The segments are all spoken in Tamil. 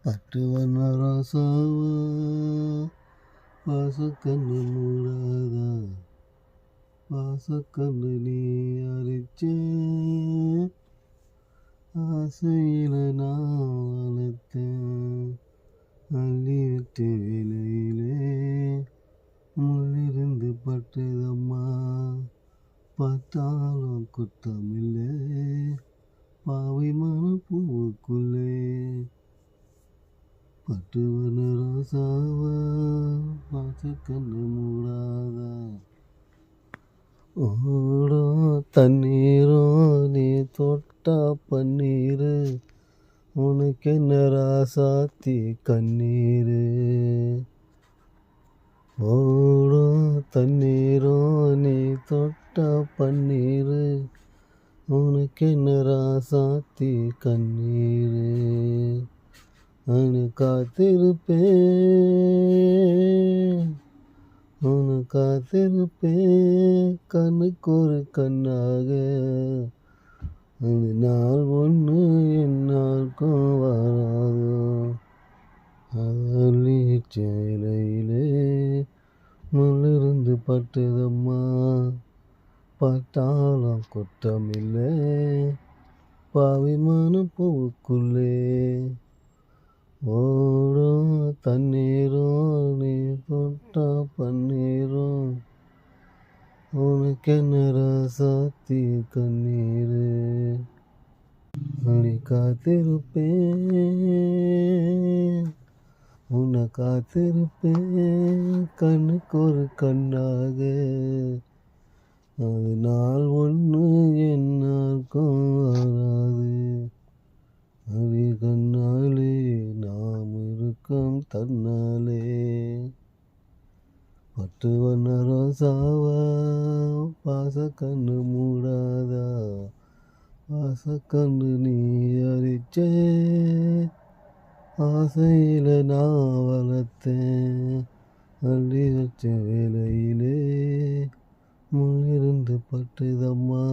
பட்டு வண்ண ரோசாவா பாசக்கண்ணு மூடாதா பாசக்கண்ணு நீ அரிச்ச ஆசையில நான் வளர்த்தேன் அள்ளி விட்டு வேலையிலே முள்ளிருந்து பட்டதம்மா பார்த்தாலும் குத்தமில்லை பாவை மன பூவுக்குள்ளே பட்டு வண்ண ரோசாவா பாசக்கண்ணு மூடாதா ஓடோ தண்ணீரோ நீ தொட்டா பன்னீரு உனக்கு என்ன ராசாத்தி கண்ணீரு ஓடோ தண்ணீரோ நீ தொட்டா பன்னீரு உனக்கு என்ன ராசாத்தி கண்ணீரு காத்திருப்பேன் கண்ணுக்கு ஒரு கண்ணாக அந்த நாள் ஒன்று என்னாருக்கும் வராதோ அள்ளி சேலையிலே முள்ளிருந்து பட்டதம்மா பட்டாளம் குற்றமில்லை பாவிமான பூவுக்குள்ளே ஓடோ தண்ணீரோ நீ தொட்டா பன்னீரோ உனக்கு என்ன ராசாத்தி கண்ணீரு அடி காத்திருப்பேன் உன்னை காத்திருப்பேன் கண்ணுக்கு ஒரு கண்ணாக அது நாள் ஒன்று என்னாருக்கும் வராது அடி கண்ணாலே நாம் இருக்கும் தன்னாலே பட்டு வண்ண ரோசாவா பாசக்கண்ணு மூடாதா பாசக்கண்ணு நீ அரிச்ச ஆசையில் நான் வளர்த்தேன் அள்ளி வச்ச வேலையிலே முள்ளிருந்து பட்டுதம்மா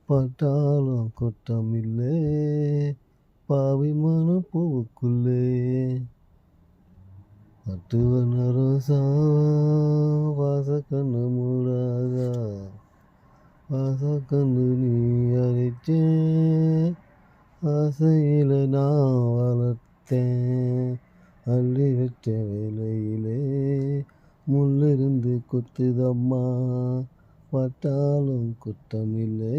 பட்டாலும் குற்றமில்லை பாவிமான பூவுக்குள்ளே பட்டு வண்ண ரோசாவா பாசக்கண்ணு மூடாதா பாசக்கண்ணு நீ அரிச்ச ஆசையில் நான் வளர்த்தேன் அள்ளி வச்ச வேலையிலே முள்ளிருந்து குத்துதம்மா பட்டாலும் குற்றமில்லை